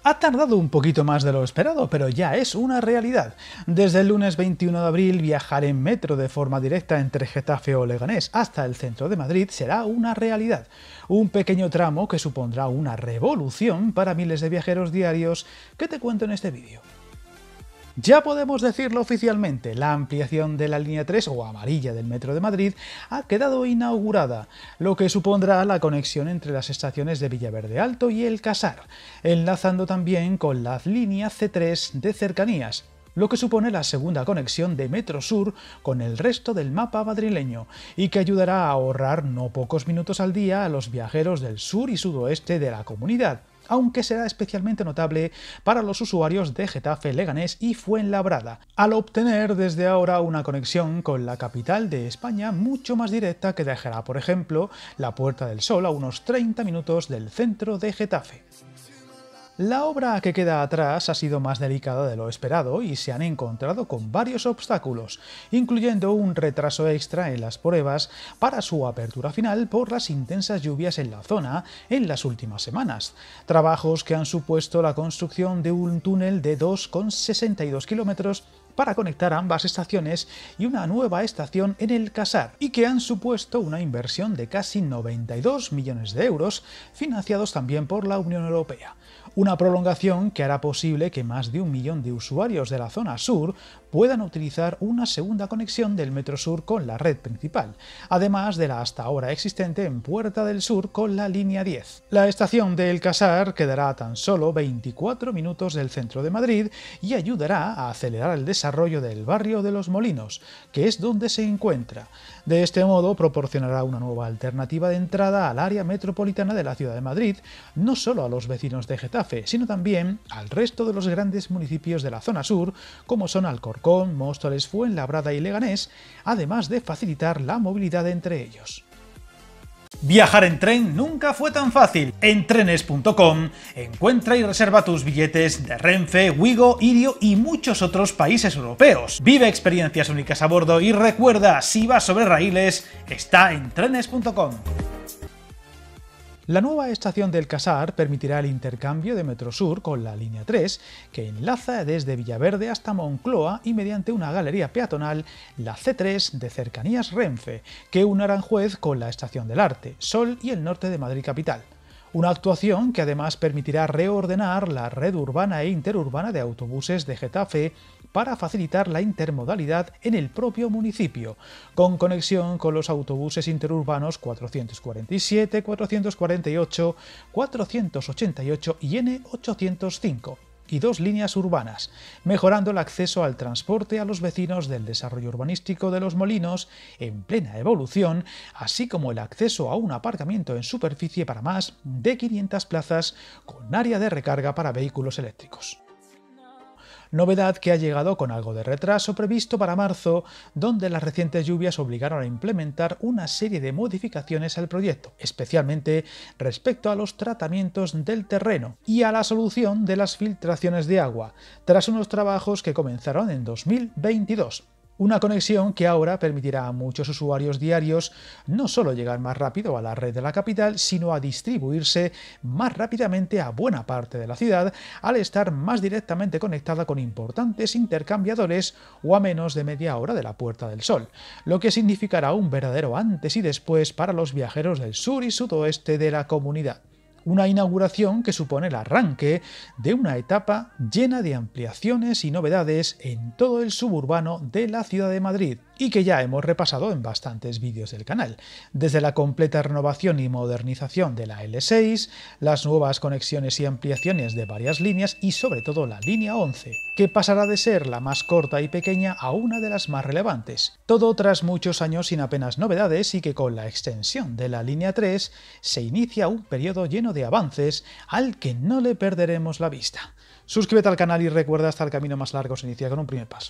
Ha tardado un poquito más de lo esperado, pero ya es una realidad. Desde el lunes 21 de abril, viajar en metro de forma directa entre Getafe o Leganés hasta el centro de Madrid será una realidad. Un pequeño tramo que supondrá una revolución para miles de viajeros diarios que te cuento en este vídeo. Ya podemos decirlo oficialmente, la ampliación de la línea 3 o amarilla del Metro de Madrid ha quedado inaugurada, lo que supondrá la conexión entre las estaciones de Villaverde Alto y El Casar, enlazando también con la línea C3 de cercanías, lo que supone la segunda conexión de Metro Sur con el resto del mapa madrileño y que ayudará a ahorrar no pocos minutos al día a los viajeros del sur y sudoeste de la comunidad, aunque será especialmente notable para los usuarios de Getafe, Leganés y Fuenlabrada, al obtener desde ahora una conexión con la capital de España mucho más directa que dejará, por ejemplo, la Puerta del Sol a unos 30 minutos del centro de Getafe. La obra que queda atrás ha sido más delicada de lo esperado y se han encontrado con varios obstáculos, incluyendo un retraso extra en las pruebas para su apertura final por las intensas lluvias en la zona en las últimas semanas. Trabajos que han supuesto la construcción de un túnel de 2,62 kilómetros para conectar ambas estaciones y una nueva estación en El Casar, y que han supuesto una inversión de casi 92 millones de euros, financiados también por la Unión Europea. Una prolongación que hará posible que más de 1 millón de usuarios de la zona sur puedan utilizar una segunda conexión del Metro Sur con la red principal, además de la hasta ahora existente en Puerta del Sur con la línea 10. La estación de El Casar quedará a tan solo 24 minutos del centro de Madrid y ayudará a acelerar el desarrollo del barrio de Los Molinos, que es donde se encuentra. De este modo proporcionará una nueva alternativa de entrada al área metropolitana de la ciudad de Madrid, no solo a los vecinos de Getafe, sino también al resto de los grandes municipios de la zona sur, como son Alcorcón, Móstoles, Fuenlabrada y Leganés, además de facilitar la movilidad entre ellos. Viajar en tren nunca fue tan fácil. En trenes.com encuentra y reserva tus billetes de Renfe, Wigo, Irio y muchos otros países europeos. Vive experiencias únicas a bordo y recuerda, si vas sobre raíles, está en trenes.com. La nueva estación del Casar permitirá el intercambio de Metrosur con la línea 3, que enlaza desde Villaverde hasta Moncloa y mediante una galería peatonal la C3 de cercanías Renfe, que une Aranjuez con la Estación del Arte, Sol y el norte de Madrid capital. Una actuación que además permitirá reordenar la red urbana e interurbana de autobuses de Getafe para facilitar la intermodalidad en el propio municipio, con conexión con los autobuses interurbanos 447, 448, 488 y N805. Y 2 líneas urbanas, mejorando el acceso al transporte a los vecinos del desarrollo urbanístico de Los Molinos en plena evolución, así como el acceso a un aparcamiento en superficie para más de 500 plazas con área de recarga para vehículos eléctricos. Novedad que ha llegado con algo de retraso previsto para marzo, donde las recientes lluvias obligaron a implementar una serie de modificaciones al proyecto, especialmente respecto a los tratamientos del terreno y a la solución de las filtraciones de agua, tras unos trabajos que comenzaron en 2022. Una conexión que ahora permitirá a muchos usuarios diarios no solo llegar más rápido a la red de la capital, sino a distribuirse más rápidamente a buena parte de la ciudad al estar más directamente conectada con importantes intercambiadores o a menos de media hora de la Puerta del Sol, lo que significará un verdadero antes y después para los viajeros del sur y sudoeste de la comunidad. Una inauguración que supone el arranque de una etapa llena de ampliaciones y novedades en todo el suburbano de la ciudad de Madrid, y que ya hemos repasado en bastantes vídeos del canal, desde la completa renovación y modernización de la L6, las nuevas conexiones y ampliaciones de varias líneas y sobre todo la línea 11, que pasará de ser la más corta y pequeña a una de las más relevantes. Todo tras muchos años sin apenas novedades y que con la extensión de la línea 3 se inicia un periodo lleno de avances al que no le perderemos la vista. Suscríbete al canal y recuerda, hasta el camino más largo se inicia con un primer paso.